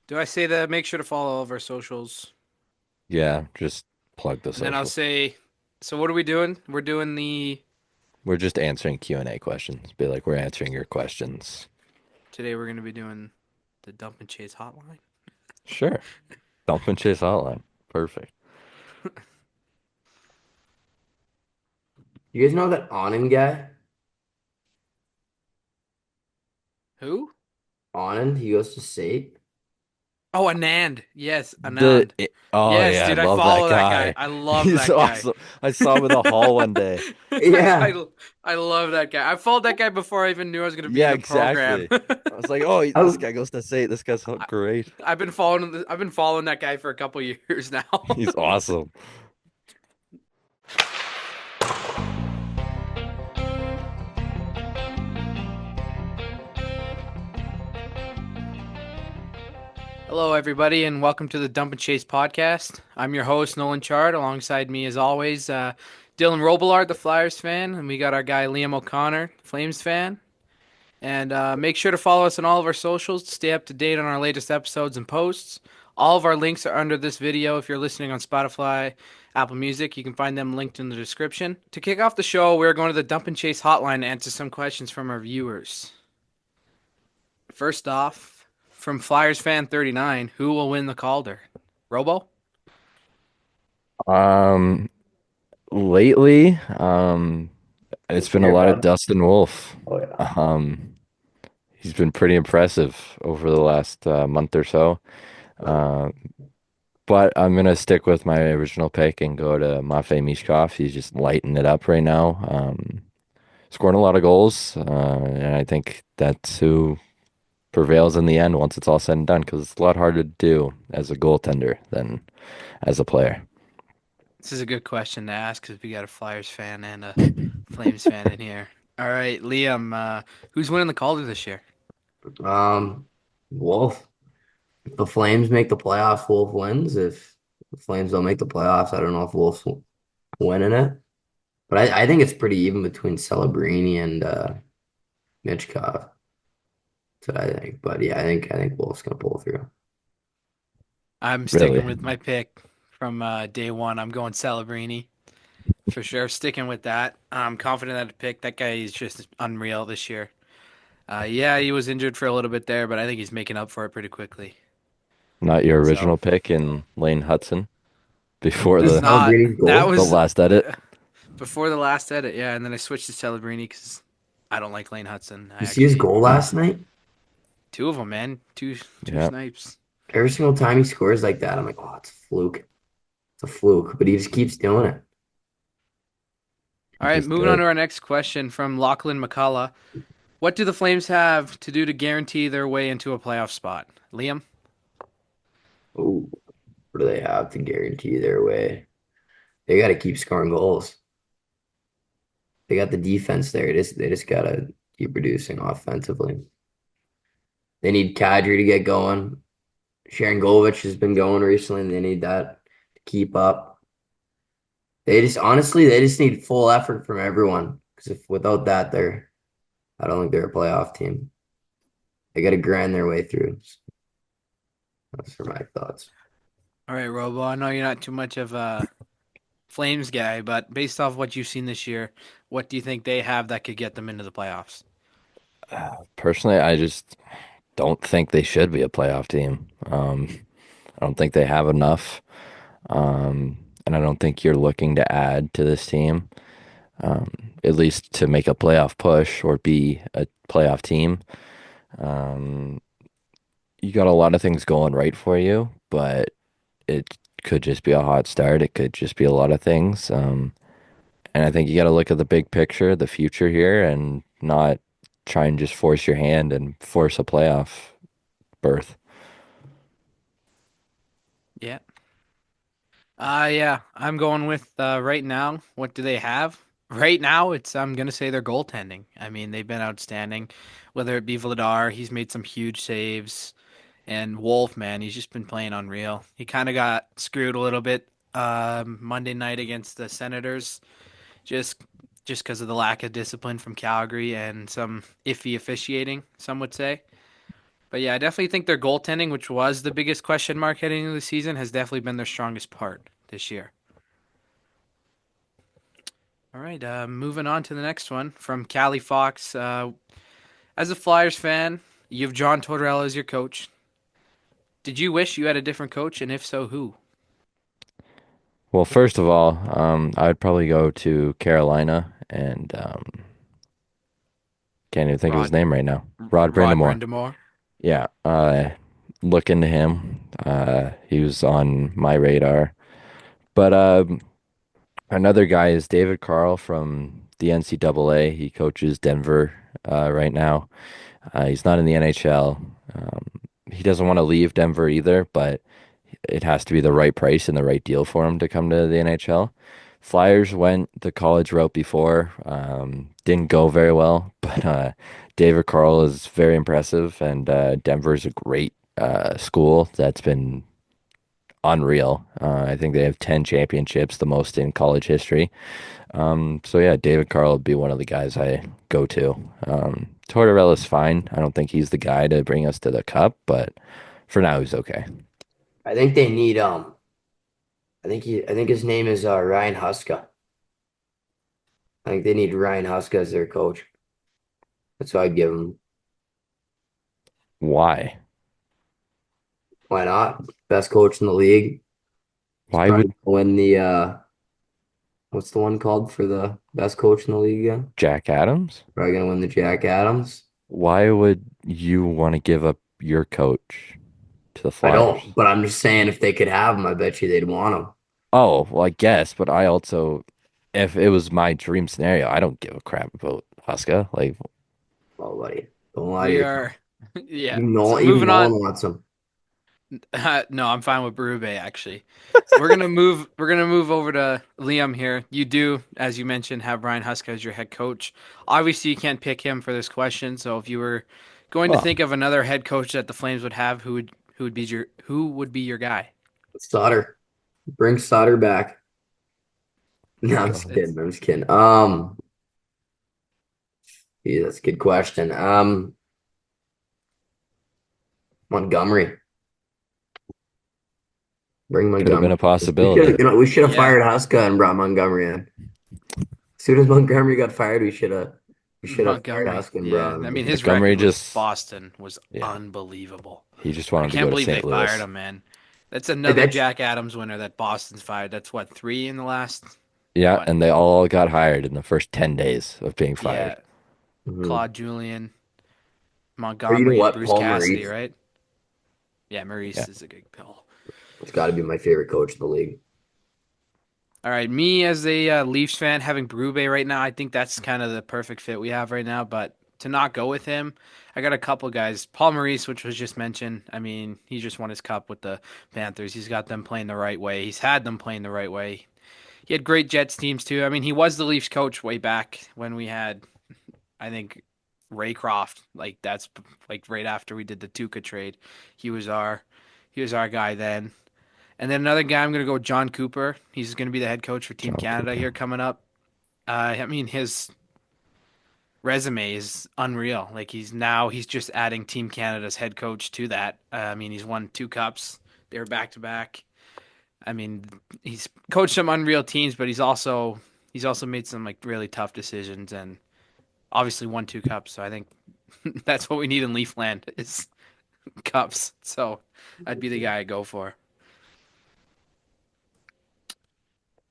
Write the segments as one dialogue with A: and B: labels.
A: Do I say that? Make sure to follow all of our socials.
B: Yeah, just plug the
A: And then I'll
B: socials.
A: say, so what are we doing? We're doing
B: We're just answering Q&A questions. Be like, we're answering your questions.
A: today we're going to be doing the Dump and Chase Hotline.
B: Sure. Dump and Chase Hotline. Perfect.
C: You guys know that Anand guy?
A: Who?
C: Anand, he goes to State.
A: Oh, Anand. Yes, Anand.
B: Oh
A: Yes,
B: yeah, I
A: dude, I
B: love that
A: follow that guy.
B: guy.
A: I love
B: He's
A: that guy.
B: awesome. I saw him in the hall one day.
C: Yeah.
A: I love that guy. I followed that guy before I even knew I was going to be in
B: Yeah,
A: the program.
B: exactly. I was like, oh, this
C: I,
B: guy goes to State. This guy's so great.
A: I've been following that guy for a couple years now.
B: He's awesome.
A: Hello, everybody, and welcome to the Dump and Chase podcast. I'm your host, Nolan Chard. Alongside me, as always, Dylan Robillard, the Flyers fan, and we got our guy Liam O'Connor, Flames fan. And make sure to follow us on all of our socials to stay up to date on our latest episodes and posts. All of our links are under this video. If you're listening on Spotify, Apple Music, you can find them linked in the description. To kick off the show, we're going to the Dump and Chase hotline to answer some questions from our viewers. First off, from Flyers fan 39, who will win the Calder? Robo?
B: Um, lately, it's been a
C: here,
B: lot of
C: bud.
B: Dustin Wolf.
C: Oh yeah.
B: Um, he's been pretty impressive over the last month or so. Uh, but I'm gonna stick with my original pick and go to Matvei Michkov. He's just lighting it up right now. Scoring a lot of goals, and I think that's who prevails in the end once it's all said and done. Because it's a lot harder to do as a goaltender than as a player.
A: This is a good question to ask because we got a Flyers fan and a Flames fan in here. All right, Liam, who's winning the Calder this year?
C: Um, Wolf. If the Flames make the playoffs, Wolf wins. If the Flames don't make the playoffs, I don't know if Wolf's winning it. But I think it's pretty even between Celebrini and Michkov. That's what I think. But yeah, I think Wolf's gonna pull through.
A: I'm
B: Really.
A: sticking with my pick from day one. I'm going Celebrini for sure. Sticking with that. I'm confident that pick. That guy is just unreal this year. Yeah, he was injured for a little bit there, but I think he's making up for it pretty quickly.
B: Not your
A: So
B: original pick in Lane Hudson
A: it
B: before
A: was
C: Is
B: the
A: not.
C: Celebrini's
A: That
C: goal?
B: the
A: was
B: last edit.
A: before the last edit. Yeah, and then I switched to Celebrini because I don't like Lane Hudson. I
C: You see his
A: actually
C: goal last night?
A: two of them, man. Two
B: Yeah.
A: snipes.
C: Every single time he scores like that, I'm like, oh, it's a fluke. It's a fluke. But he just keeps doing it.
A: All
B: He's
A: right,
B: just
A: moving on
B: good.
A: to our next question from Lachlan McCullough. What do the Flames have to do to guarantee their way into a playoff spot? Liam?
C: Oh, what do they have to guarantee their way? They got to keep scoring goals. They got the defense there. They just gotta keep producing offensively. They need Kadri to get going. Sharon Govich has been going recently, and they need that to keep up. They just need full effort from everyone. Because if without that, I don't think they're a playoff team. They got to grind their way through. That's for my thoughts.
A: All right, Robo. I know you're not too much of a Flames guy, but based off what you've seen this year, what do you think they have that could get them into the playoffs?
B: Personally, I just don't think they should be a playoff team. I don't think they have enough. And I don't think you're looking to add to this team, at least to make a playoff push or be a playoff team. Um, you got a lot of things going right for you, but it could just be a hot start. It could just be a lot of things. And I think you got to look at the big picture, the future here, and not try and just force your hand and force a playoff berth.
A: Yeah. Yeah, I'm going with right now. What do they have? Right now, it's I'm gonna say their goaltending. I mean, they've been outstanding. Whether it be Vladar, he's made some huge saves, and Wolf, man, he's just been playing unreal. He kind of got screwed a little bit Monday night against the Senators, just just because of the lack of discipline from Calgary and some iffy officiating, some would say. But yeah, I definitely think their goaltending, which was the biggest question mark heading into the season, has definitely been their strongest part this year. All right, moving on to the next one from Callie Fox. As a Flyers fan, you have John Tortorella as your coach. Did you wish you had a different coach, and if so, who?
B: Well, first of all, I would probably go to Carolina and can't even think of his
A: Rod
B: name right now. Rod
A: Rod
B: Brindamore.
A: Brindamore.
B: Yeah, look into him. He was on my radar. But another guy is David Carle from the NCAA. He coaches Denver right now. He's not in the NHL. Um, he doesn't want to leave Denver either, but it has to be the right price and the right deal for him to come to the NHL. Flyers went the college route before, didn't go very well, but David Carle is very impressive, and Denver's a great school that's been unreal. I think they have 10 championships, the most in college history. So yeah, David Carle would be one of the guys I go to. Tortorella's fine. I don't think he's the guy to bring us to the cup, but for now he's okay.
C: I think they need I think his name is Ryan Huska. I think they need Ryan Huska as their coach. That's why I'd give him.
B: Why?
C: Why not? Best coach in the league. He's
B: Why
C: probably
B: would
C: gonna win the what's the one called for the best coach in the league again?
B: Jack Adams?
C: Probably gonna win the Jack Adams.
B: Why would you want to give up your coach to the
C: I
B: Flyers?
C: don't, but I'm just saying if they could have him, I bet you they'd want him.
B: Oh, well, I guess, but I also, if it was my dream scenario, I don't give a crap about Huska. Like,
C: Oh, buddy. Don't lie to
A: We
C: yourself.
A: are, yeah.
C: Even Nolan wants him.
A: No, I'm fine with Berube actually. We're gonna move. We're gonna move over to Liam here. You do, as you mentioned, have Ryan Huska as your head coach. Obviously, you can't pick him for this question. So, if you were going to
B: well,
A: think of another head coach that the Flames would have, who would be your guy?
C: Sutter. Bring Sutter back. No, I'm just
B: go.
C: kidding. I'm just kidding. Yeah, that's a good question. Montgomery. Bring
B: Could have been
C: Montgomery.
B: a possibility.
C: We should have
A: Yeah,
C: fired Huska and brought Montgomery in. As soon as Montgomery got fired, we should have fired
A: Montgomery.
C: Huska and
A: Yeah,
C: brought
A: I
C: him
A: mean
C: in.
A: his
B: Montgomery
A: record with
B: just,
A: Boston was
B: yeah,
A: unbelievable.
B: he just
A: I
B: wanted to go
A: can't
B: to
A: believe they
B: St.
A: fired
B: Louis.
A: him, man. That's
C: I
A: another
C: bet you,
A: Jack Adams winner that Boston's fired. That's what, three in the last
B: Yeah,
A: what?
B: and they all got hired in the first 10 days of being fired.
A: Yeah,
C: Mhm.
A: Claude Julien,
C: Or you know
A: Montgomery, and
C: what?
A: Bruce
C: Paul
A: Cassidy,
C: Maurice.
A: right? Yeah,
B: Yeah.
A: Maurice is a good call.
C: It's got to be my favorite coach in the league.
A: All right, me as a Leafs fan having Berube right now, I think that's kind of the perfect fit we have right now. But to not go with him, I got a couple guys. Paul Maurice, which was just mentioned. I mean, he just won his cup with the Panthers. He's got them playing the right way. He's had them playing the right way. He had great Jets teams too. I mean, he was the Leafs coach way back when we had, I think, Raycroft. Like that's like right after we did the Tuca trade. He was our he was our guy then. And then another guy, I'm going to go with John Cooper. He's going to be the head coach for Team
B: John
A: Canada
B: Cooper.
A: here coming up. I mean, his resume is unreal. Like he's just adding Team Canada's head coach to that. I mean, he's won two cups. They were back to back. I mean, he's coached some unreal teams, but he's also made some like really tough decisions and obviously won two cups. So I think that's what we need in Leafland is cups. So I'd be the guy I go for.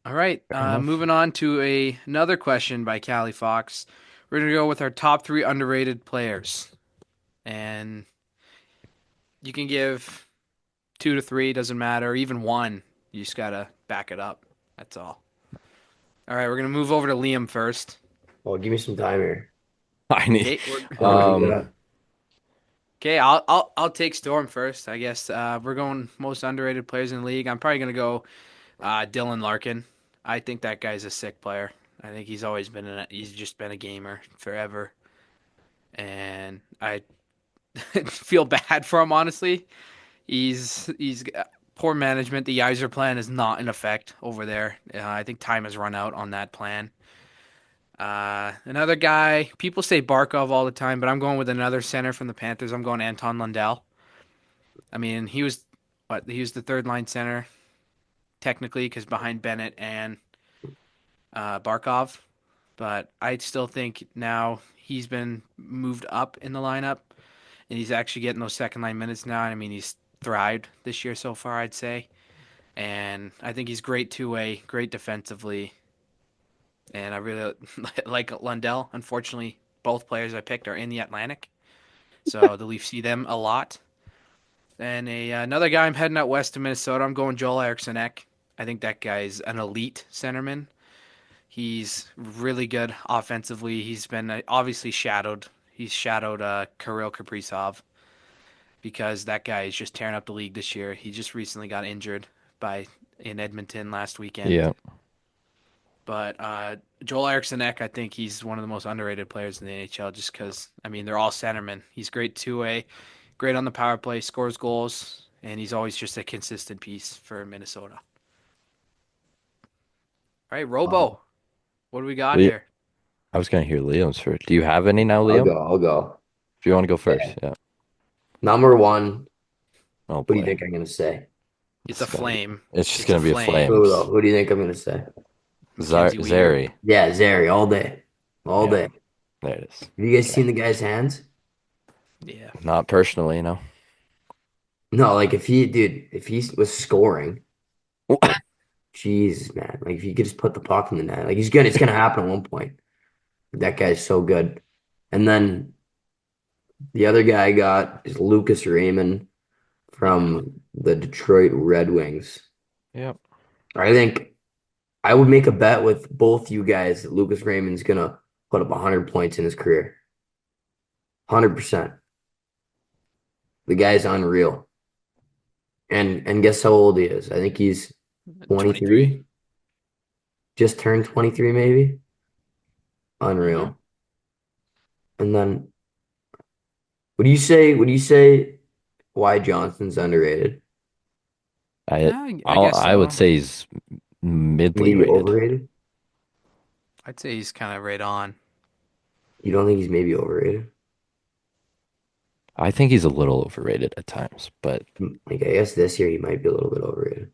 A: All right,
B: Fair enough.
A: moving on to another question by Callie Fox. We're gonna go with our top three underrated players, and you can give two to three, doesn't matter, or even one. You just gotta back it up. That's all. All right, we're gonna move over to Liam first.
C: Oh, give me some time here.
B: I need,
A: Okay, we're
C: I want to do
B: um,
C: that.
A: okay. I'll take Storm first. I guess we're going most underrated players in the league. I'm probably gonna go Dylan Larkin. I think that guy's a sick player. I think he's just been a gamer forever, and I feel bad for him honestly. He's poor management. The Yzer plan is not in effect over there. I think time has run out on that plan. Another guy, people say Barkov all the time, but I'm going with another center from the Panthers. I'm going Anton Lundell. I mean, he was the third line center technically because behind Bennett and Barkov, but I still think now he's been moved up in the lineup and he's actually getting those second line minutes now. I mean, he's thrived this year so far, I'd say, and I think he's great two way, great defensively, and I really like Lundell. Unfortunately, both players I picked are in the Atlantic, so the Leafs see them a lot. And another guy I'm heading out west to Minnesota. I'm going Joel Eriksson Ek. I think that guy's an elite centerman. He's really good offensively. He's been obviously shadowed. He's shadowed Kirill Kaprizov because that guy is just tearing up the league this year. He just recently got injured by in Edmonton last weekend.
B: Yeah.
A: But Joel Eriksson Ek, I think he's one of the most underrated players in the NHL just because, I mean, they're all centermen. He's great two-way, great on the power play, scores goals, and he's always just a consistent piece for Minnesota. All right,
C: Um,
A: Robo, what do we got
B: Le
A: here?
B: I was gonna hear Liam's first. Do you have any now,
C: I'll
B: Liam?
C: go. I'll go.
B: If you want to go first,
C: Yeah.
B: yeah.
C: Number one.
B: Oh
C: Who do you
B: boy,
C: think I'm gonna say?
A: It's a flame.
B: it's just
A: It's a
B: gonna be a
A: flame.
C: Who though?
B: Flames.
C: Who do you think I'm gonna say?
A: Mackenzie Weegar.
B: Zary.
C: Yeah, Zary all day, all
B: Yeah,
C: day.
B: there it is.
C: Have you guys
B: Okay.
C: seen the guy's hands?
A: Yeah.
B: Not personally, no.
C: No, like if he was scoring, jeez, man, like if he could just put the puck in the net, like it's gonna happen at one point. That guy's so good. And then the other guy I got is Lucas Raymond
A: Yeah.
C: from the Detroit Red Wings.
B: Yep.
C: I think I would make a bet with both you guys that Lucas Raymond's gonna put up 100 points in his career. 100%. The guy's unreal. And guess how old he is? I think he's
A: 23.
C: 23. Just turned 23 maybe.
A: Uh-huh.
C: Unreal. And then would you say why Johnson's underrated?
A: I guess
B: I would
A: so.
B: say he's midly
C: Maybe
B: rated.
C: overrated?
A: I'd say he's kind of right on.
C: You don't think he's maybe overrated?
B: I think he's a little overrated at times, but
C: Like I guess this year he might be a little bit overrated.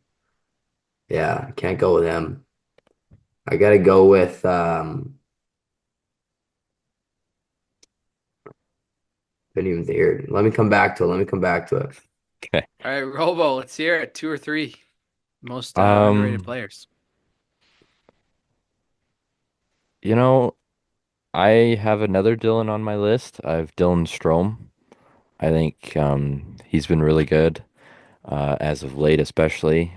C: Yeah, I can't go with him. I gotta go with didn't even hear it. Let me come back to it. Let me come back to it.
B: okay.
A: All right, Robo, let's hear it. Two or three most underrated
B: Um,
A: players.
B: you know, I have another Dylan on my list. I have Dylan Strome. I think he's been really good as of late, especially.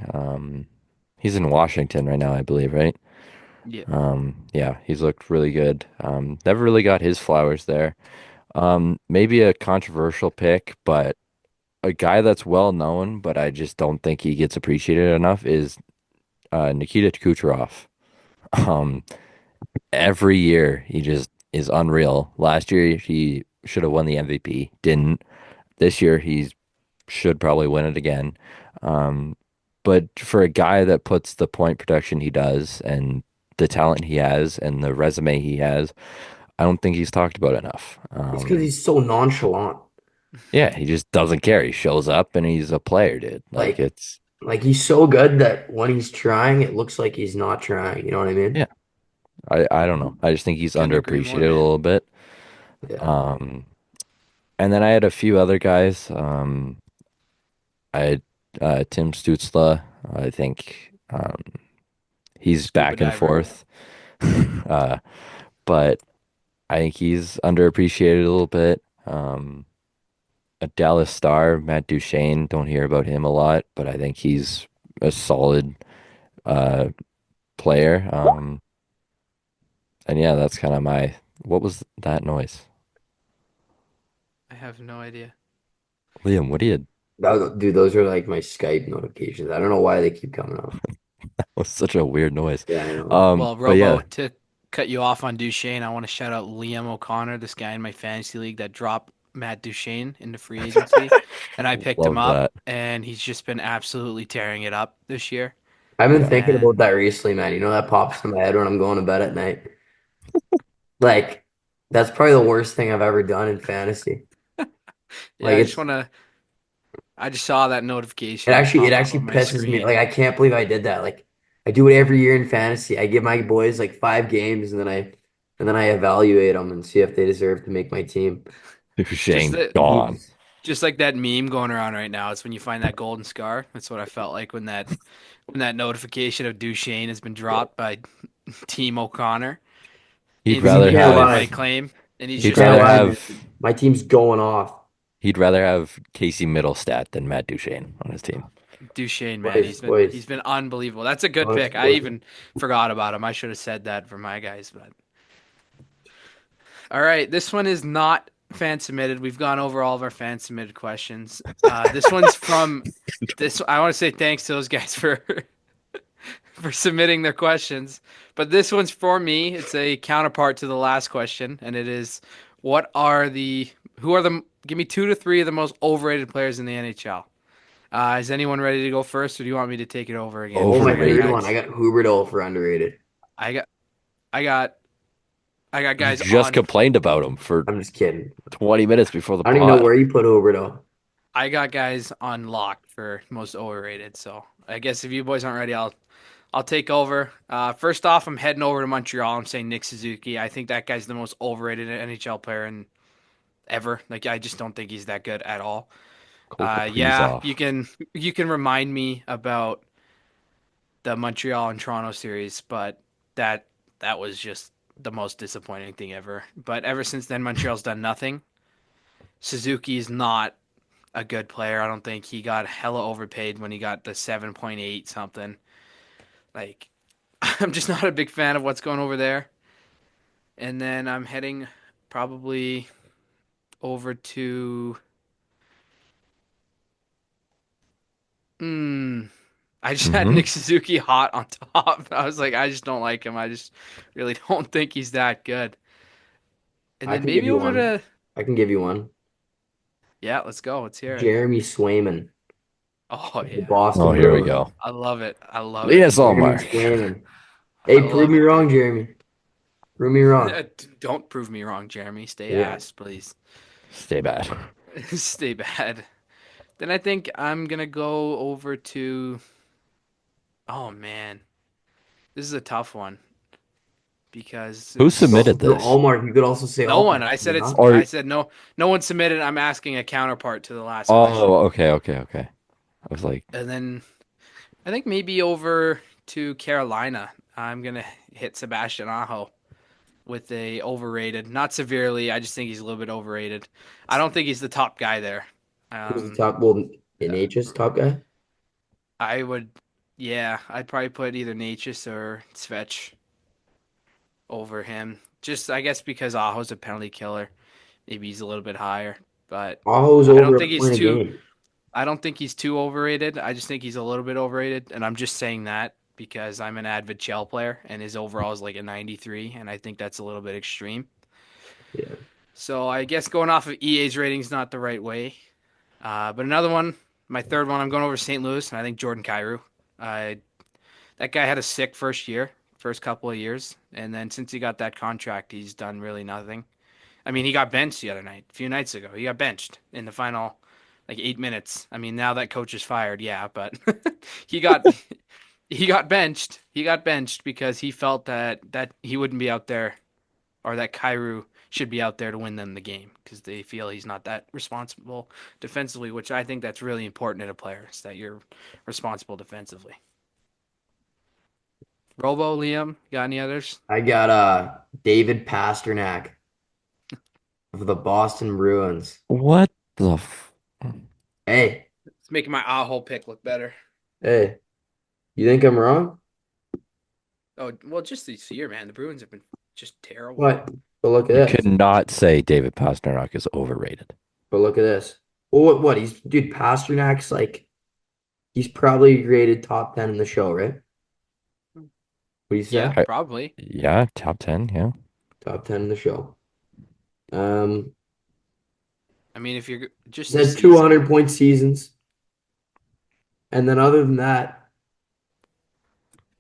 B: He's in Washington right now, I believe, right?
A: Yeah.
B: Yeah, he's looked really good. Never really got his flowers there. Maybe a controversial pick, but a guy that's well known, but I just don't think he gets appreciated enough is Nikita Kucherov. Um, every year he just is unreal. Last year he should have won the MVP, didn't. This year he should probably win it again. Um, but for a guy that puts the point production he does and the talent he has and the resume he has, I don't think he's talked about enough.
C: It's because he's so nonchalant.
B: Yeah, he just doesn't care. He shows up and he's a player, dude. Like
C: Like
B: it's
C: like he's so good that when he's trying, it looks like he's not trying. You know what I mean?
B: yeah. I don't know. I just think he's
A: Couldn't agree more,
B: underappreciated a
A: man.
B: little bit.
C: Yeah.
B: Um, and then I had a few other guys. I had Tim Stutzla. I think he's
A: Scuba
B: back and
A: diver.
B: forth. Uh, but I think he's underappreciated a little bit. A Dallas Star, Matt Duchene, don't hear about him a lot, but I think he's a solid uh, player. And yeah, that's kind of my. What was that noise?
A: I have no idea.
B: Liam, what do you?
C: Dude, those are like my Skype notifications. I don't know why they keep coming up.
B: That was such a weird noise.
C: Yeah, I know.
A: Well,
B: But
A: Robo,
B: yeah,
A: to cut you off on Duchesne, I want to shout out Liam O'Connor, this guy in my fantasy league that dropped Matt Duchesne into free agency, and I picked him
B: love
A: up,
B: that.
A: and he's just been absolutely tearing it up this year.
C: I've been
B: Yeah.
C: thinking about
A: And
C: that recently, man. You know that pops in my head when I'm going to bed at night. Like, that's probably the worst thing I've ever done in fantasy.
A: Yeah,
C: Like,
A: I just wanna. I just saw that notification
C: it
A: pop up
C: actually
A: on my
C: pisses me.
A: screen.
C: Like, I can't believe I did that. Like, I do it every year in fantasy. I give my boys like 5 games, and then I evaluate them and see if they deserve to make my team.
A: Just
B: Duchesne
A: that,
B: gone.
A: just like that meme going around right now. It's when you find that golden scar. That's what I felt like when that notification of Duchesne has been dropped by Team O'Connor.
B: He'd
C: Because you
B: rather
C: can't
A: Instantly win
C: lie.
A: my claim, and he's
C: You
B: he'd
A: just
C: can't
B: rather
C: lie,
A: gone.
C: man.
B: have
C: My team's going off.
B: he'd rather have Casey Middlestat than Matt Duchesne on his team.
A: Duchesne, man,
C: Boys,
A: he's
C: boys,
A: been unbelievable. That's a good
C: boys,
A: pick. I
C: boys.
A: even forgot about him. I should have said that for my guys, but all right, this one is not fan submitted. We've gone over all of our fan submitted questions. This one's from this. I want to say thanks to those guys for for submitting their questions, but this one's for me. It's a counterpart to the last question, and it is, what are the who are the give me 2 to 3 of the most overrated players in the NHL. Is anyone ready to go first, or do you want me to take it over again?
C: Oh,
A: Because
C: my
A: I got
C: third one. I
B: Overrated.
A: guys.
C: got Huberdeau for underrated.
A: I got. I got. I got
B: You
A: guys
B: just
A: on.
B: complained about him for
C: I'm just kidding.
B: 20 minutes before the
C: I don't even know
B: pod.
C: where you put Huberdeau.
A: I got guys on lock for most overrated. So I guess if you boys aren't ready, I'll take over. First off, I'm heading over to Montreal. I'm saying Nick Suzuki. I think that guy's the most overrated NHL player in ever. Like I just don't think he's that good at all. Yeah,
B: Kaprizov.
A: you can remind me about the Montreal and Toronto series, but that that was just the most disappointing thing ever. But ever since then, Montreal's done nothing. Suzuki is not a good player. I don't think he got hella overpaid when he got the 7.8 something. Like, I'm just not a big fan of what's going over there. And then I'm heading probably over to. Hmm. I just had
B: Mm-hmm.
A: Nick Suzuki hot on top. I was like, I just don't like him. I just really don't think he's that good. And
C: I
A: then
C: can give
A: maybe
C: you
A: over
C: one.
A: to.
C: I can give you one.
A: Yeah, let's go. Let's hear it.
C: Jeremy Swayman
A: Oh,
C: of the
A: yeah.
B: Oh,
C: Boston
B: here we
C: Bruins.
B: go.
A: I love it. I love it.
B: Yes,
C: Jeremy
B: Allmark.
C: Swayman.
A: I
C: Hey, prove
A: love
C: me
A: it,
C: wrong,
A: dude.
C: Jeremy. Prove me wrong.
A: Don't prove me wrong, Jeremy. Stay
C: Yeah.
A: ass, please.
B: Stay bad.
A: Stay bad. Then I think I'm gonna go over to. Oh man, this is a tough one because
B: Who
C: You could also
B: submitted
C: put
B: this?
C: Allmark. You could also say
A: no one.
C: Allmark.
A: I
C: You
A: said it's.
C: know?
B: Or
A: I said no. No one submitted. I'm asking a counterpart to the last question,
B: oh, okay. I was like,
A: and then I think maybe over to Carolina. I'm gonna hit Sebastian Aho with a overrated, not severely. I just think he's a little bit overrated. I don't think he's the top guy there.
C: Who's the
A: Um,
C: top? Well, NH's top guy.
A: I would, yeah, I'd probably put either Natchez or Svech over him. Just I guess because Aho's a penalty killer, maybe he's a little bit higher. But
C: Aho's
A: I don't
C: over
A: think
C: a
A: he's
C: point a
A: too.
C: game.
A: I don't think he's too overrated. I just think he's a little bit overrated, and I'm just saying that because I'm an avid Shell player, and his overall is like a 93, and I think that's a little bit extreme.
C: Yeah.
A: So I guess going off of EA's rating is not the right way. But another one, my third one, I'm going over St. Louis, and I think Jordan Kyrou. Uh, that guy had a sick first year, first couple of years, and then since he got that contract, he's done really nothing. I mean, he got benched the other night, a few nights ago. He got benched in the final like 8 minutes. I mean, now that coach is fired, yeah, but he got he got benched. He got benched because he felt that he wouldn't be out there, or that Kyrou should be out there to win them the game because they feel he's not that responsible defensively, which I think that's really important in a player, is that you're responsible defensively. Robo, Liam, got any others?
C: I got David Pastrnak of the Boston Bruins.
B: what the f
C: Hey,
A: It's making my Aho pick look better.
C: hey, you think I'm wrong?
A: Oh, well, just this year, man. The Bruins have been just terrible.
C: What? But look at
B: You could
C: this.
B: not say David Pastrnak is overrated.
C: But look at this. Well, what? He's dude. Pasternak's like he's probably rated top 10 in the show, right? What do you
A: Yeah,
C: say?
B: I,
A: probably.
B: yeah, top 10, yeah.
C: Top 10 in the show. Um,
A: I mean, if you're
C: he's
A: just a
C: had
A: season,
C: 200 point seasons, and then other than that,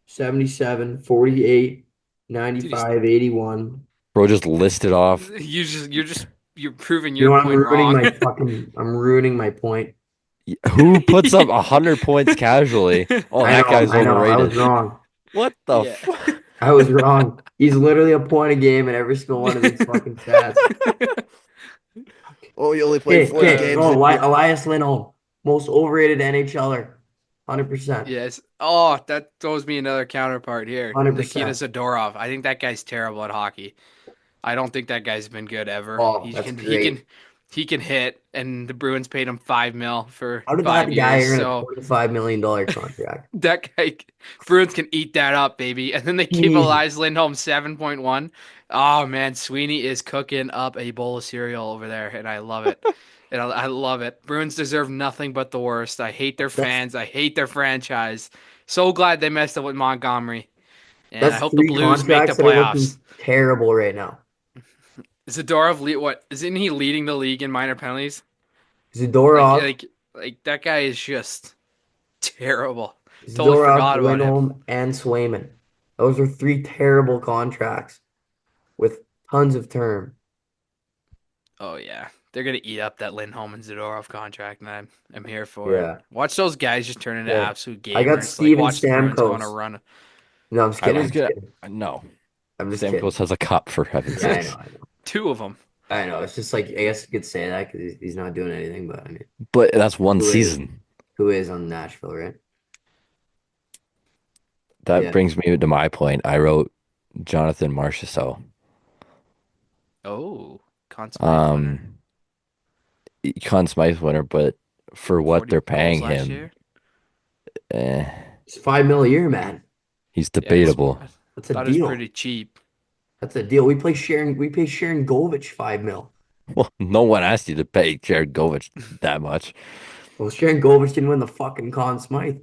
C: 77, 48,
A: dude, he's
C: 95, 81.
B: Bro just listed off.
A: You're proving
C: You
A: your
C: know what?
A: point wrong.
C: I'm ruining my point.
B: Who puts up 100 points casually? Oh, that guy's
C: I know. I was
B: overrated.
C: wrong.
B: What the
A: Yeah.
B: fuck?
C: I was wrong. He's literally a point a game in every single one of these fucking stats.
B: Oh, you only played
C: Okay,
B: 40
C: okay.
B: games
C: Oh,
B: and you're
C: Elias Lindholm, most overrated NHLer, 100%,
A: Yes. Oh, that throws me another counterpart here. Nikita
C: 100%.
A: Zadorov. I think that guy's terrible at hockey. I don't think that guy's been good ever.
C: Oh,
A: He
C: that's
A: can he can
C: great.
A: he can hit, and the Bruins paid him 5 mil for
C: How did that
A: 5 years.
C: guy earn a
A: So
C: $25 million contract?
A: that guy, Bruins can eat that up, baby. And then they give
C: Easy.
A: Elias Lindholm 7.1. Oh man, Sweeney is cooking up a bowl of cereal over there, and I love it. And I love it. Bruins deserve nothing but the worst. I hate their
C: That's
A: fans. I hate their franchise. So glad they messed up with Montgomery. And I
C: that's
A: hope the
C: three
A: Blues make the
C: contracts that are
A: playoffs.
C: looking terrible right now.
A: Zadorov, what isn't he leading the league in minor penalties? Like,
C: Zadorov,
A: like, like that guy is just terrible. Totally
C: Zadorov,
A: forgot about him.
C: Lindholm, and Swayman. Those are three terrible contracts with tons of term.
A: Oh yeah, they're gonna eat up that Lindholm and Zadorov contract, and I'm here for it.
C: Yeah.
A: Watch those guys just turn into
C: Okay.
A: absolute
C: I got
A: gamers. Like
C: Steven
A: watch the Bruins go on a
C: Stamkos.
A: run.
C: No, I'm just
B: I
C: kidding.
B: was
C: I'm just
B: gonna
C: kidding.
B: no.
C: I'm just kidding.
B: Stamkos has a cup for heaven's
C: Yeah, I know.
B: sakes.
C: I know.
A: Two of them.
C: I know. It's just like I guess you could say that because he's not doing anything. But I mean,
B: But that's one
C: who is
B: season.
C: who is on Nashville, right?
B: That
C: Yeah.
B: brings me to my point. I wrote Jonathan Marchessault.
A: Oh, Conn Smythe winner,
B: Um, Conn Smythe winner, but for what
A: 40
B: they're
A: goals
B: paying
A: last
B: him,
A: year.
B: eh,
C: It's 5 mil a year, man.
B: he's
A: Yeah,
B: debatable.
A: I
C: That's a
A: thought it was
C: deal.
A: pretty cheap.
C: That's a deal. We pay Sharon Govich 5 mil.
B: Well, no one asked you to pay Jared Govich that much.
C: Well, Sharon Govich didn't win the fucking Conn Smythe.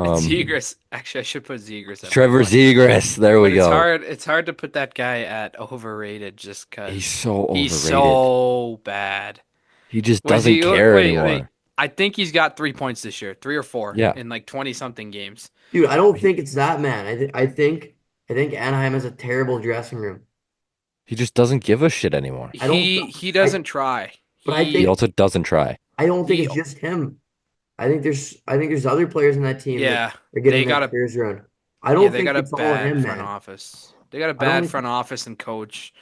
A: And
B: Um,
A: Zegras, actually, I should put Zegras at
B: Trevor
A: one.
B: Zegras, there we
A: But it's
B: go.
A: hard. It's hard to put that guy at overrated just
B: He's
A: because
B: so
A: he's
B: overrated.
A: so bad.
B: He just
A: Was
B: doesn't
A: he?
B: care
A: Wait.
B: anymore.
A: I think he's got 3 points this year, three or four
B: Yeah,
A: in like 20 something games.
C: Dude, I don't
B: he,
C: think it's that, man. I think Anaheim has a terrible dressing room.
B: he just doesn't give a shit anymore.
C: I don't
A: He
C: I
A: doesn't try.
C: but I
B: He
A: He
C: think
B: also doesn't try.
C: I don't think
A: he
C: it's just him. I think there's other players in that team that
A: yeah,
C: are
A: they
C: getting their
A: got a
C: careers run. I
A: yeah,
C: don't
A: they
C: think
A: got a
C: it's all
A: bad
C: him,
A: front
C: man.
A: office. They got a
C: I
A: bad
C: don't
A: front office and coach.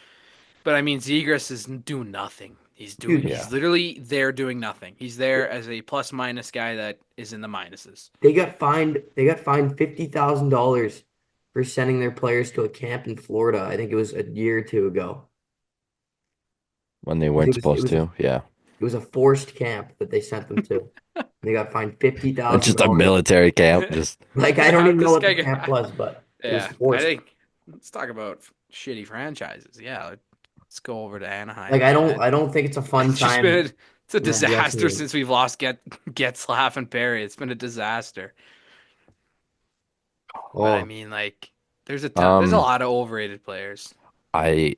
A: But I mean, Zegras is doing nothing.
C: dude,
B: Yeah.
A: He's literally there doing nothing. He's there as a plus minus guy that is in the minuses.
C: they got fined $50,000 for sending their players to a camp in Florida. I think it was a year or two ago.
B: When they
C: 'Cause
B: weren't supposed
C: it
B: to. Yeah.
C: was a forced camp that they sent them to. They got fined fifty
B: It's
C: thousand
B: just a
C: dollars.
B: military camp. Just
C: Like I don't
A: How
C: even know
A: this
C: what the
A: guy
C: camp
A: got,
C: was, but it was
A: yeah, I
C: forced.
A: think let's talk about shitty franchises. Yeah, let's go over to
C: Like
A: Anaheim, man.
C: I don't think it's a fun
A: It's just been
C: time
A: it's a
C: in that dressing
A: disaster
C: room.
A: since we've lost Getzlaff and Perry. It's been a disaster. But I
C: Oh,
A: mean, like, there's a
B: um
A: lot of overrated players.
B: I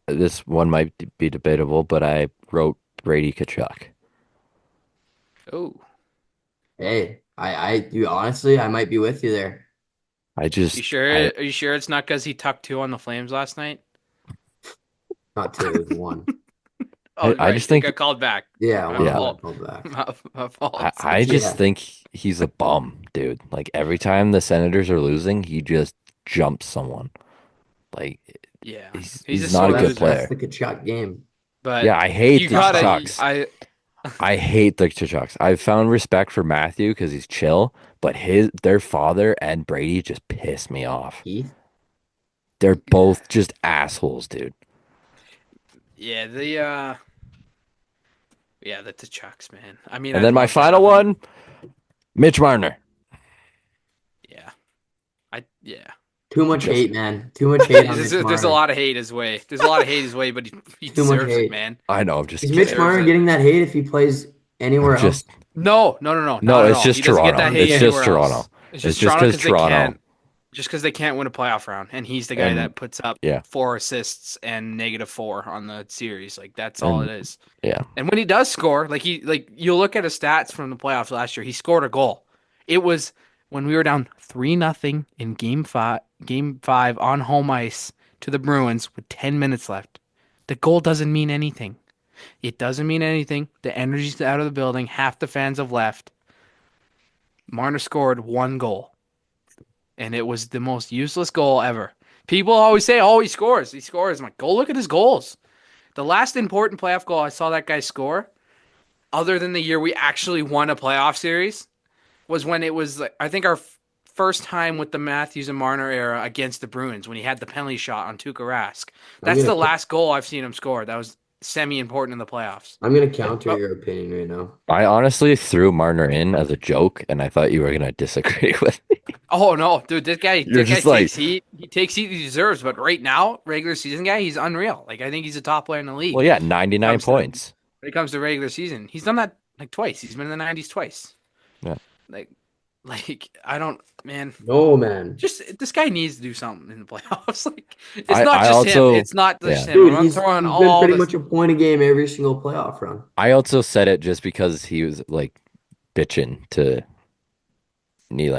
B: this one might be debatable, but I wrote Brady Kachuk.
A: Oh,
C: hey, you honestly, I might be with you there.
B: I
A: you
B: just
A: sure?
B: I
A: Are you sure it's not because he tucked two on the Flames last night?
C: Not two, it was one.
A: Oh,
B: I
A: right,
B: just
A: it
B: think
A: got called back.
C: Yeah,
A: My
C: one
B: yeah.
C: got
A: fault.
C: called back.
A: My fault.
B: I just
C: Yeah.
B: think he's a bum, dude. Like every time the Senators are losing, he just jumps someone. Like
A: Yeah,
B: he's
A: he's a
B: he's not
A: sore
B: a good
A: loser.
C: That's
B: player.
C: the Kachuk game.
B: Yeah,
A: But
B: I hate
A: you
B: the
C: Kachuk
A: gotta.
C: bum.
B: Chucks.
A: I
B: I hate the Chucks. I've found respect for Matthew because he's chill, but their father and Brady just piss me off.
C: Keith?
B: They're
A: yeah
B: both just assholes, dude.
A: yeah the Chucks, man. I mean,
B: And
A: I'd
B: then my
A: love to
B: final
A: have them.
B: one, Mitch Marner.
A: Yeah, yeah.
C: Too much
B: Just
C: hate, man. Too much hate on Mitch
A: There's a
C: Marner.
A: lot of hate his way. There's a lot of hate his way, but he
C: Too much
A: deserves it,
C: hate.
A: man.
B: I know, I'm
C: Is
B: just
A: He
C: Mitch
B: kidding.
A: deserves
C: Marner
A: it.
C: getting that hate if he plays
B: I'm
C: anywhere else?
B: just
A: No,
B: no,
A: not at
B: it's
A: all.
B: just
A: He doesn't get that
B: Toronto.
A: hate
B: It's just
A: anywhere
B: Toronto.
A: else. It's
B: It's
A: just
B: just
A: Toronto
B: because
A: because they
B: Toronto
A: can't. Just because they can't win a playoff round, and he's the guy
B: and
A: that puts up
B: yeah,
A: 4 assists and -4 on the series. Like that's all it
B: and
A: is.
B: yeah,
A: And when he does score, like you look at his stats from the playoffs last year, he scored a goal. It was when we were down 3-0 in game 5 on home ice to the Bruins with 10 minutes left. The goal doesn't mean anything. It doesn't mean anything. The energy's out of the building. Half the fans have left. Marner scored one goal, and it was the most useless goal ever. People always say, "Oh, he scores. He scores." I'm like, go look at his goals. The last important playoff goal I saw that guy score, other than the year we actually won a playoff series, was when it was, like, I think, our first time with the Matthews and Marner era against the Bruins when he had the penalty shot on Tuukka Rask.
C: I'm
A: That's
C: gonna
A: the last goal I've seen him score. That was semi-important in the playoffs.
C: I'm gonna counter
A: But
C: your opinion right now.
B: I honestly threw Marner in as a joke, and I thought you were gonna disagree with me.
A: oh no, dude,
B: You're
A: this guy
B: just like,
A: takes heat. He takes heat he deserves. But right now, regular season guy, he's unreal. Like, I think he's a top player in the
B: well,
A: league.
B: yeah,
A: When it
B: 99
A: comes to
B: points.
A: regular season, he's done that like twice. He's been in the 90s twice.
B: Yeah.
A: Like, I don't, man.
C: No, man.
A: Just this guy needs to do something in the playoffs. Like, it's
B: I,
A: not
B: I
A: just him.
B: also,
A: It's not just
B: yeah,
A: him.
C: Dude,
A: I'm
C: he's
A: throwing
C: he's been
A: all
C: pretty
A: this.
C: much a point a game every single playoff run.
B: I also said it just because he was like bitching to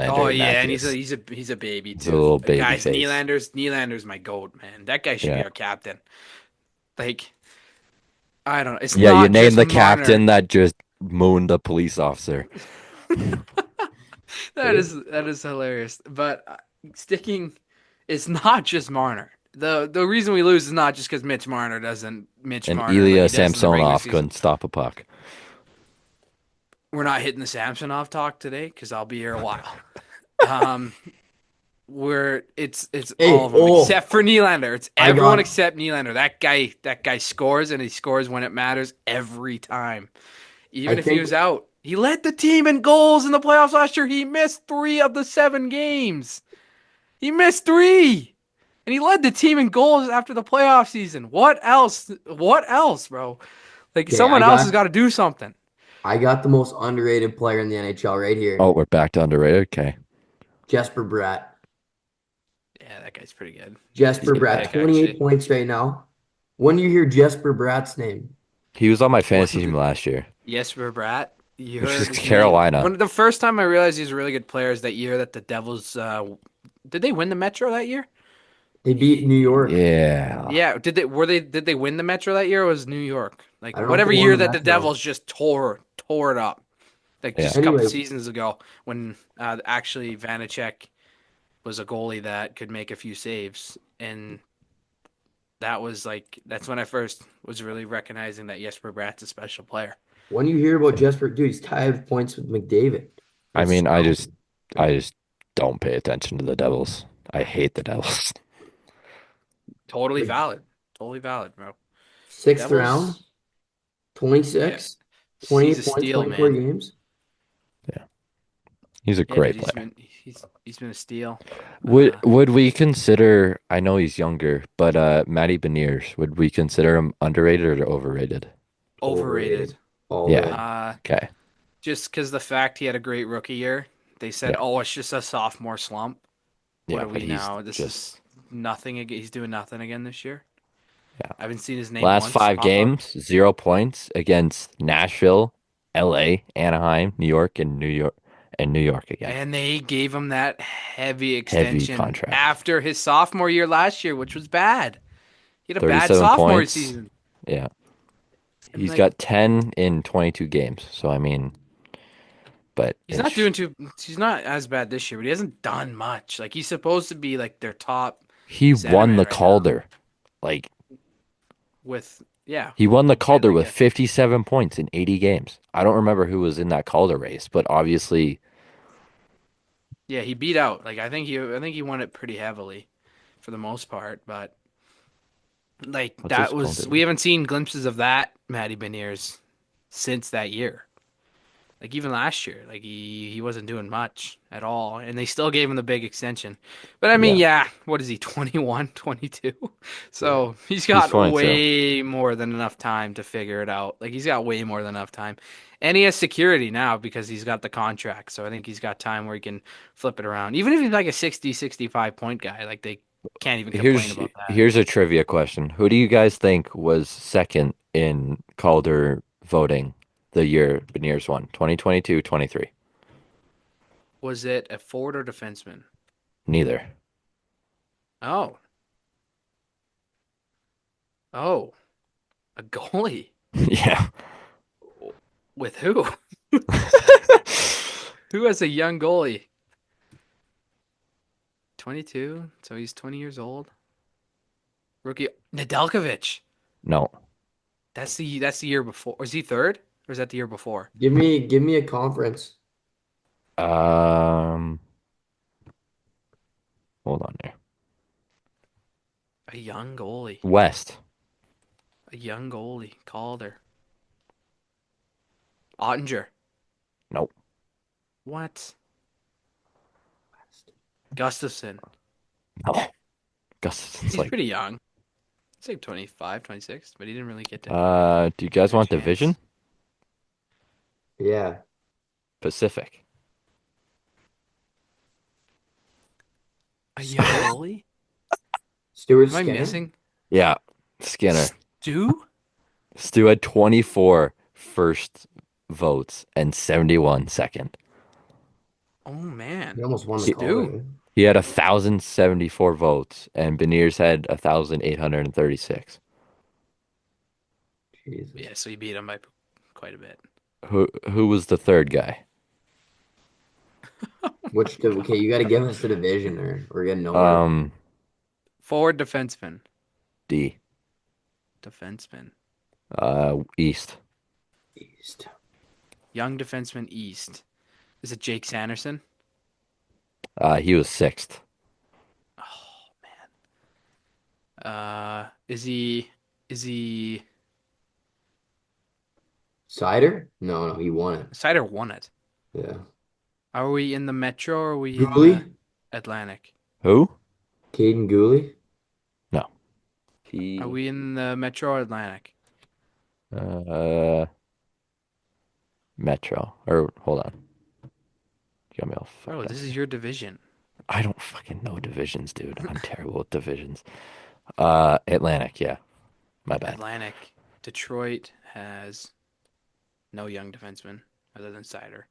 A: Oh
B: Nylander and
A: yeah, and
B: Matthews.
A: he's a baby
B: He's a
A: too.
B: little baby
A: Guys,
B: face.
A: Nylander's my goat, man. That guy should be
B: Yeah.
A: our captain. Like, I don't know. It's
B: Yeah, you
A: not
B: named
A: just
B: the
A: Marner.
B: captain that just mooned a police officer.
A: That is hilarious. But sticking, it's not just Marner. The reason we lose is not just because Mitch Marner doesn't Mitch
B: And
A: Marner like
B: Ilya
A: he does in the regular
B: Samsonov
A: season.
B: couldn't stop a puck.
A: We're not hitting the Samsonov talk today because I'll be here a while. Um, where it's all
C: Hey,
A: of them
C: oh,
A: except for Nylander. It's
C: I
A: everyone
C: got
A: except Nylander. That guy scores and he scores when it matters every time.
C: I
A: Even if he
C: think
A: was out, he led the team in goals in the playoffs last year. He missed 3 of the 7 games. He missed 3. And he led the team in goals after the playoff season. What else? What else, bro? Like,
C: okay,
A: someone else has got to do something.
C: I got the most underrated player in the NHL right
B: Oh,
C: here.
B: we're back to underrated. Okay.
C: Jesper Bratt.
A: Yeah, that guy's pretty good. He's a
C: Jesper
A: good
C: Bratt,
A: pick,
C: 28
A: actually.
C: points right now. When you hear Jesper Bratt's name,
B: He was on my
A: What?
B: fantasy team last year.
A: Jesper Bratt. You
B: Which
A: heard
B: is
A: his name.
B: Carolina.
A: When the first time I realized he was a really good player is that year that the Devils did they win the Metro that year?
C: they beat New York.
B: Yeah.
A: Yeah, did they win the Metro that year or was New York? Like,
C: I don't know if
A: whatever
C: they won
A: year
C: the
A: that the
C: Metro.
A: Devils just tore it up. Like,
B: Yeah.
A: just a couple
C: Anyway,
A: seasons ago when actually Vanacek was a goalie that could make a few saves, and that's when I first was really recognizing that Jesper Bratt's a special player.
C: when you hear about Jesper, dude, he's tied with points with McDavid.
B: I
C: That's
B: mean,
C: astounding.
B: I just don't pay attention to the Devils. I hate the Devils.
A: Totally
C: Like
A: valid. Totally valid, bro.
C: sixth round,
A: Devils, yeah,
C: 26,
A: he's
C: 28
A: a
C: points,
A: steal,
C: 24
A: man.
C: games.
B: Yeah. He's a
A: Yeah, dude,
B: great
A: he's
B: player.
A: been he's been a steal.
B: Would
A: Uh,
B: would we consider, I know he's younger, but Matty Beniers, would we consider him underrated or overrated?
A: Overrated.
C: Overrated. All
B: Yeah.
C: day.
B: Okay.
A: Just because the fact he had a great rookie year, they said,
B: Yeah.
A: "Oh, it's just a sophomore slump." What
B: Yeah,
A: are
B: but
A: we
B: he's
A: now? This is
B: just
A: nothing again. He's doing nothing again this year.
B: yeah.
A: I haven't seen his name
B: Last
A: once
B: five
A: pop up.
B: games, 0 points against Nashville, LA, Anaheim, New York, and New York again.
A: And they gave him that heavy
B: Heavy
A: extension
B: contract.
A: after his sophomore year last year, which was bad. He had a bad
B: 37
A: sophomore
B: points.
A: season.
B: Yeah.
A: And
B: He's
A: like,
B: got 10 in 22 games. So I mean, but
A: he's not doing too. He's not as bad this year, but he hasn't done much. Like, he's supposed to be like their top
B: he won
A: centerman
B: the
A: right now.
B: Calder. Like
A: With yeah,
B: he won the
A: and
B: Calder
A: like
B: with 57 points in 80 games. I don't remember who was in that Calder race, but obviously
A: yeah, he beat out. Like, I think he won it pretty heavily, for the most part. But like,
B: what's his
A: that was,
B: Calder?
A: we haven't seen glimpses of that Matty Beniers since that year. Like, even last year, like, he wasn't doing much at all, and they still gave him the big extension. But I mean,
B: Yeah,
A: yeah, what is he, 21, 22?
C: Yeah.
A: So he's
B: he's
A: got
B: 22.
A: way more than enough time to figure it out. Like, he's got way more than enough time. And he has security now because he's got the contract. So I think he's got time where he can flip it around. Even if he's like a 60, 65 point guy, like, they can't even complain
B: Here's
A: about that.
B: here's a trivia question. Who do you guys think was second in Calder voting the year Beniers won? 2022, 23.
A: Was it a forward or defenseman?
B: Neither.
A: Oh, oh, a goalie.
B: Yeah.
A: With who? Who has a young goalie? 22, so he's 20 years old. Rookie Nedeljkovic.
B: No.
A: That's the year before. Was he third, or is that the year before?
C: Give me a conference.
B: Um, Hold on there.
A: A young goalie.
B: West.
A: A young goalie. Calder. Ottinger.
B: Nope.
A: What? Gustafson.
B: No. Gustafson's
A: He's
B: like,
A: pretty young. He's like 25, 26, but he didn't really get to
B: do you guys
A: get a
B: want division?
A: chance.
C: Yeah.
B: Pacific.
A: A young goalie?
C: Stuart
A: Am I
C: Skinner.
A: missing?
B: Yeah. Skinner.
A: Stu?
B: Stu had 24 first votes and 71 second.
A: Oh man.
C: He almost won the
B: He,
A: Stu.
C: Calder.
B: he had 1,074 votes, and Beniers had 1,836.
C: Jesus.
A: Yeah, so you beat him by quite a bit.
B: Who was the third guy?
C: Okay, you got to give us the division, or we're getting nowhere.
B: Um,
A: Forward defenseman.
B: D.
A: Defenseman.
B: East.
C: East.
A: Young defenseman East. Is it Jake Sanderson?
B: He was sixth.
A: Oh man. Is he
C: Cider? No, he won it.
A: Sider won it.
C: Yeah.
A: Are we in the Metro or are we in the
C: Gooley?
A: Atlantic?
B: Who?
C: Caden Gooley?
B: No.
A: Are
B: He.
A: we in the Metro or Atlantic?
B: Uh, Metro. Or hold on. You got me all
A: Bro,
B: fucked up.
A: this is your division.
B: I don't fucking know divisions, dude. I'm terrible with divisions. Atlantic, yeah. My bad.
A: Atlantic. Detroit has no young defenseman other than Sider.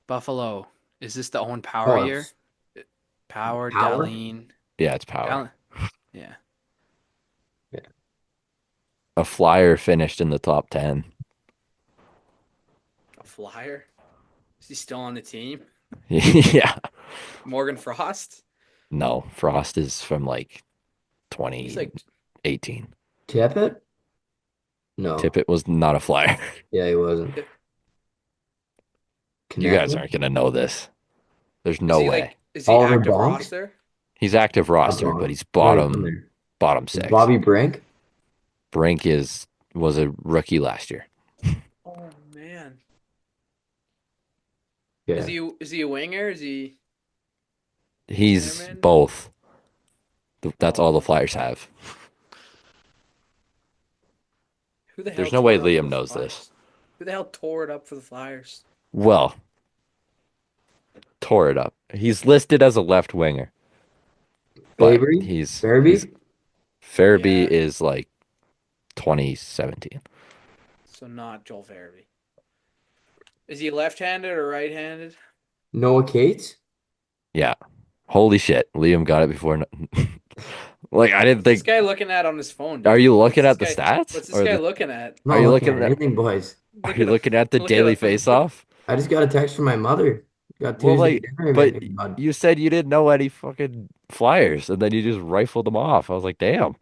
A: Buffalo. Is this the Owen Power
C: Oh,
A: year? Power,
C: Power?
A: Dahlin.
B: Yeah, it's power.
A: Yeah.
C: Yeah.
B: A Flyer finished in the top 10.
A: A Flyer? Is he still on the team?
B: Yeah.
A: Morgan Frost?
B: No, Frost is from like
A: He's like
B: 2018.
C: Tippett? No.
B: Tippett was not a Flyer.
C: Yeah, he wasn't.
B: You guys
C: Connected?
B: aren't gonna know this. There's
A: is
B: no
A: he
B: way.
A: like is he
C: Oliver
A: active
C: Bonk?
A: roster?
B: He's active roster,
C: Bonk.
B: but he's
C: No, he's on
B: bottom
C: there. Is
B: six.
C: Bobby Brink?
B: Brink was a rookie last year.
A: Oh man.
C: Yeah.
A: Is he a winger? Is he
B: He's
A: centerman?
B: both. That's all the
A: Oh,
B: Flyers have.
A: who the hell
B: There's no way
A: tore it up for
B: Liam
A: the
B: knows
A: Flyers?
B: this.
A: Who the hell tore it up for the Flyers?
B: Well, tore it up. He's listed as a left winger, but
C: Fabry?
B: he's
C: Farabee?
B: Farabee
A: Yeah.
B: is like 2017.
A: So not Joel Farabee. Is he left-handed or right-handed?
C: Noah Cates?
B: Yeah. Holy shit. Liam got it before. Like, I didn't
A: What's this
B: think.
A: guy looking at on his phone,
B: Are
A: dude?
B: you
A: What's
B: looking
A: this
B: at the
A: guy?
B: stats?
A: What's this guy looking at?
C: I'm
B: Are
C: not
B: you
C: looking
B: looking
C: at
B: at
C: anything, boys.
B: are
A: Look
B: you
A: at a
B: looking at the
A: look at
B: daily
A: a
B: face-off?
C: I just got a text from my mother. Got
B: Well,
C: Tuesday
B: like,
C: dinner
B: but
C: menu, bud.
B: you said you didn't know any fucking Flyers, and then you just rifled them off. I was like, damn.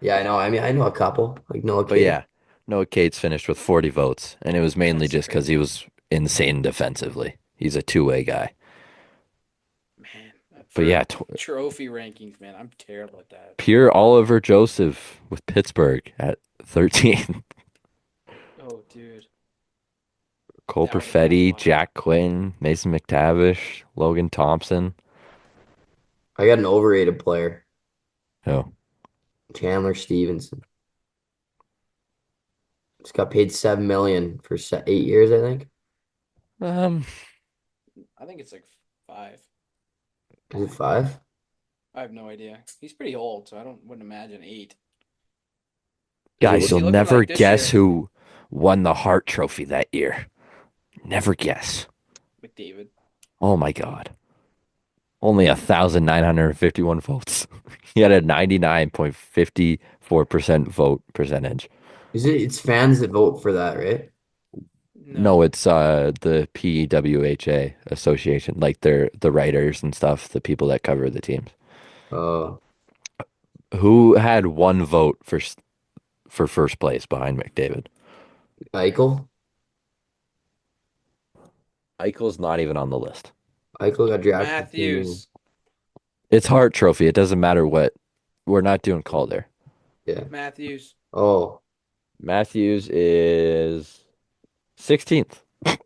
C: Yeah, I know. I mean, I know a couple, like Noah
B: But
C: Cates.
B: yeah, Noah Cates finished with 40 votes, and it was mainly
A: That's
B: just because he
A: crazy.
B: was insane defensively. He's a two-way guy.
A: Man,
B: But
A: for
B: yeah,
A: trophy rankings, man, I'm terrible at that.
B: pure Oliver Joseph with Pittsburgh at 13.
A: Oh, dude.
B: Cole
A: That was a tough
B: Perfetti,
A: one.
B: Jack Quinn, Mason McTavish, Logan Thompson.
C: I got an overrated player,
B: Oh,
C: Chandler Stevenson. Just got paid 7 million for 8 years, I think.
B: um,
A: I think it's like 5.
C: Is it 5?
A: I have no idea. He's pretty old, so I wouldn't imagine 8.
B: guys,
A: What's he
B: you'll
A: looking
B: never
A: like this
B: guess
A: year?
B: who won the Hart Trophy that year. Never guess.
A: McDavid.
B: Oh my God. Only 1,951 votes. He had a 99.54% vote percentage.
C: Is it? It's fans that vote for that, right?
B: No,
A: No.
B: it's the PWHA association, like they're the writers and stuff, the people that cover the teams.
C: Oh,
B: Who had one vote for first place behind McDavid?
C: Eichel.
B: Eichel's not even on the list.
C: Eichel got drafted to.
A: Matthews.
B: It's Hart Trophy. It doesn't matter what. We're not doing Calder.
C: Yeah.
A: Matthews.
C: Oh,
B: Matthews is 16th.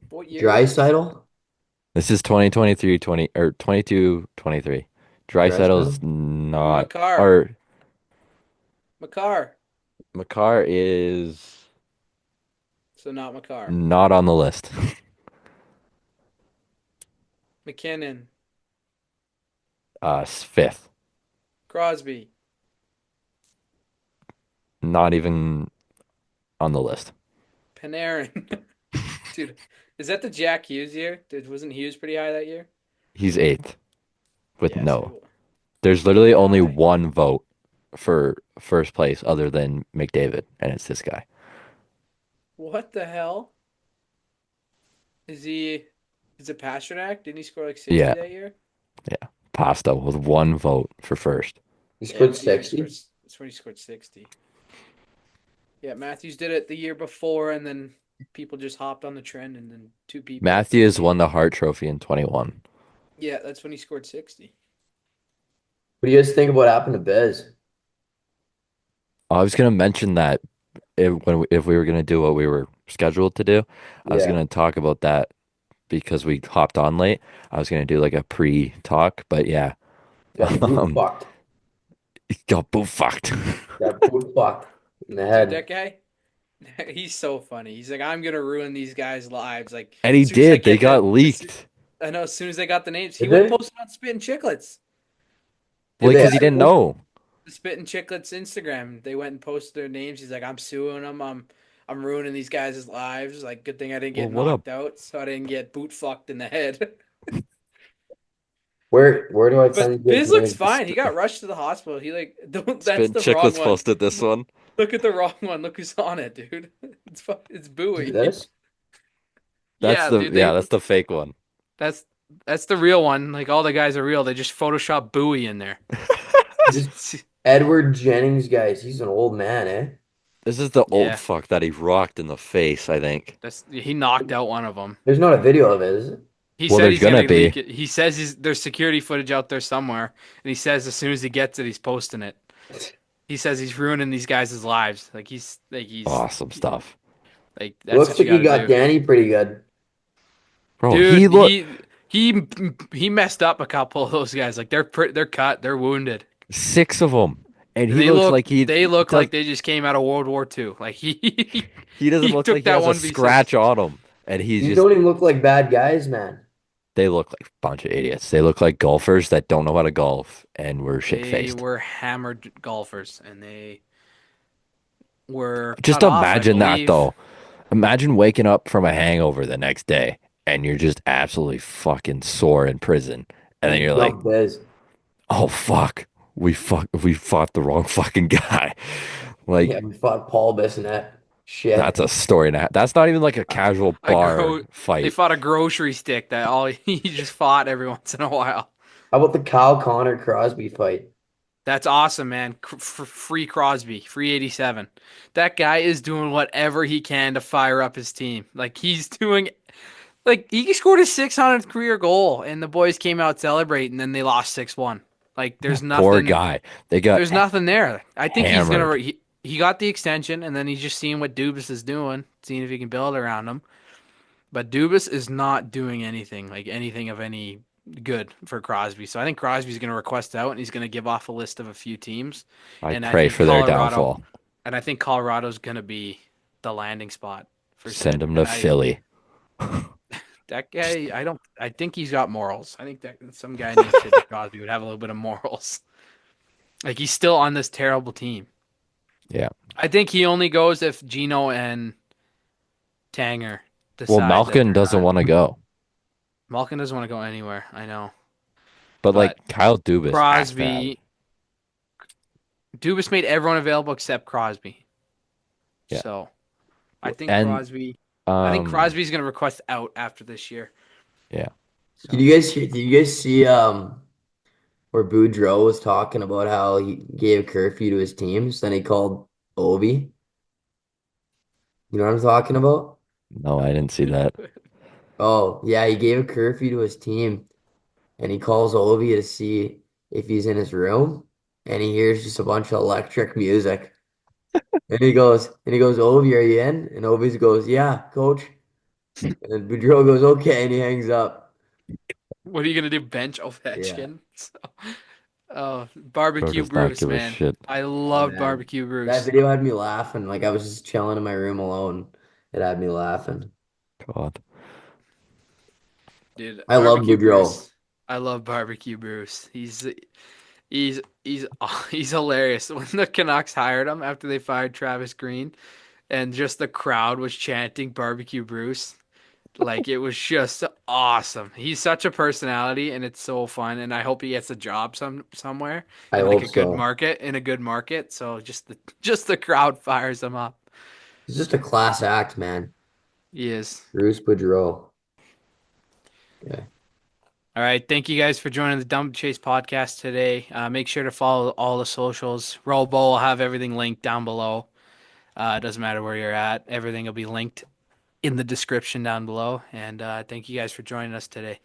A: What year is this?
C: Drysdale.
B: This is 2023, 20 or 22, 23.
C: Drysdale.
B: Drysaddle's not,
A: Makar.
B: or
A: Makar.
B: Makar is
A: So not Makar.
B: not on the list.
A: McKinnon.
B: Fifth.
A: Crosby.
B: Not even on the list.
A: Panarin. Dude, is that the Jack Hughes year? Wasn't Hughes pretty high that year?
B: He's eighth with
A: Yes.
B: no. There's
A: Pretty
B: literally only
A: high.
B: one vote for first place other than McDavid, and it's this guy.
A: What the hell? Is he is it Pastrnak? Didn't he score like 60
B: Yeah,
A: that year?
B: yeah. Pasta with one vote for first.
C: He
A: Yeah,
C: scored
A: that's the year he scored
C: 60.
A: that's when he scored 60. Yeah, Matthews did it the year before and then people just hopped on the trend and then two people
B: Matthews won the Hart Trophy in 21.
A: yeah, that's when he scored 60.
C: What do you guys think about what happened to Bez?
B: I was gonna mention that if we were gonna do what we were scheduled to do, I was
C: Yeah.
B: gonna talk about that because we hopped on late. I was gonna do like a pre-talk, but yeah,
C: Got boot
B: um,
C: fucked.
B: got boot fucked.
C: Got boot fucked in the
A: Dude,
C: head.
A: that guy, he's so funny. He's like, I'm gonna ruin these guys' lives. Like,
B: And he
A: as soon as I
B: did. They
A: get
B: got
A: the,
B: leaked.
A: I know, as soon as they got the names, he
C: Did
A: went
C: they?
A: posted on Spit and Chicklets.
B: Well,
C: Did they
B: because he
C: actually
B: didn't
C: post?
B: know.
A: The Spit and Chicklets Instagram. They went and posted their names. He's like, I'm suing them. I'm ruining these guys' lives. Like, good thing I didn't
B: Well,
A: get
B: what a
A: knocked out, so I didn't get boot fucked in the head.
C: Where do I find
A: But
C: these guys'
A: Biz looks
C: names?
A: fine. He got rushed to the hospital. He like, don't, that's
B: Spin
A: the wrong
B: Chicklets
A: one.
B: posted this one.
A: Look at the wrong one. Look who's on it, dude. It's
C: Is it
A: Bowie.
C: this?
B: That's
A: Yeah,
B: the
A: dude.
B: yeah, that's the fake one.
A: That's that's the real one. Like all the guys are real. They just Photoshop Bowie in there.
C: This Edward Jennings, guys. He's an old man, eh?
B: This is the old
A: Yeah,
B: fuck that he rocked in the face, I think.
A: that's he knocked out one of them.
C: There's not a video of it, is it?
A: He
B: Well,
A: said
B: there's
A: he's gonna
B: gonna
A: leak
B: be.
A: it. He says there's security footage out there somewhere, and he says as soon as he gets it, he's posting it. He says he's ruining these guys' lives.
B: Awesome stuff.
A: like that's
C: Looks
A: what you
C: like he
A: got to
C: got
A: do,
C: Danny pretty good.
B: Bro, he
A: dude.
B: look
A: He messed up a couple of those guys. Like they're cut, they're wounded.
B: six of them. And
A: And
B: he looks like
A: they look
B: does
A: like they just came out of World War II. Like
B: he doesn't
A: he
B: look like
A: took
B: he
A: that
B: has a
A: 1v6.
B: scratch on him. And he's
C: These
B: just
C: don't even look like bad guys, man.
B: they look like a bunch of idiots. They look like golfers that don't know how to golf and were shit
A: They
B: faced.
A: were hammered golfers and they were
B: Just
A: cut off, I
B: imagine that
A: believe.
B: though. Imagine waking up from a hangover the next day and you're just absolutely fucking sore in prison. And
C: And
B: then
C: you
B: you're like,
C: dump Biz.
B: oh fuck. We fought the wrong fucking guy. Like
C: Yeah, we fought Paul Bissonnette.
B: that's
C: Shit.
B: a story and a half. That's not even like a casual
A: I
B: bar
A: gro They
B: fight.
A: fought a grocery stick that all he just fought every once in a while.
C: How about the Kyle Connor Crosby fight?
A: That's awesome, man. Free Crosby, free 87. That guy is doing whatever he can to fire up his team. Like he's doing like he scored his 600th career goal and the boys came out celebrating and then they lost 6-1. Like
B: Poor guy. They got
A: there's nothing there. I think he's gonna
B: hammered.
A: he got the extension and then he's just seeing what Dubas is doing, seeing if he can build around him. But Dubas is not doing anything like anything of any good for Crosby. So I think Crosby's going to request out and he's going to give off a list of a few teams.
B: I
A: And I
B: pray
A: think
B: for their downfall.
A: Colorado's going to be the landing spot for
B: Send
A: Sid.
B: him to
A: And
B: Philly.
A: that guy, I think he's got morals. I think that some guy named Sidney Crosby would have a little bit of morals. Like he's still on this terrible team.
B: Yeah.
A: I think he only goes if Gino and Tanger
B: Well,
A: decide that
B: Malkin
A: they're
B: doesn't
A: done.
B: want to go.
A: Malkin doesn't want to go anywhere. I know,
B: But like
A: but
B: Kyle Dubas has to have.
A: Crosby, Dubas made everyone available except Crosby.
B: Yeah.
A: So I think
B: And
A: Crosby, I think
B: um
A: Crosby's going to request out after this year.
B: yeah.
A: So
C: Did you guys see where Boudreaux was talking about how he gave curfew to his teams, then he called Ovi? You know what I'm talking about?
B: No, I didn't see that.
C: Oh, yeah, he gave a curfew to his team and he calls Ovi to see if he's in his room and he hears just a bunch of electric music. And he goes, Ovi, are you in? And Ovi goes, yeah, coach. And then Boudreaux goes, okay, and he hangs up.
A: what are you going to do? Bench
C: Yeah.
A: Ovechkin? So, oh,
B: Bro
A: barbecue
B: does not
A: Bruce,
B: give a
A: man.
B: shit.
A: I
C: Oh
A: love
C: man.
A: barbecue
C: That
A: Bruce.
C: video had me laughing. Like I was just chilling in my room alone. It had me laughing.
B: God.
A: Dude,
C: I love
A: barbecue
C: Boudreaux.
A: Bruce. I love barbecue Bruce. He's he's hilarious. When the Canucks hired him after they fired Travis Green and just the crowd was chanting barbecue Bruce, like it was just awesome. He's such a personality and it's so fun and I hope he gets a job somewhere
C: I
A: in like
C: hope
A: a good
C: so.
A: market so just the crowd fires him up.
C: He's just a class act, man.
A: He is.
C: Bruce Boudreaux. Yeah.
A: All right. Thank you guys for joining the Dump Chase podcast today. Make sure to follow all the socials. Robo will have everything linked down below. It doesn't matter where you're at. Everything will be linked in the description down below. And thank you guys for joining us today.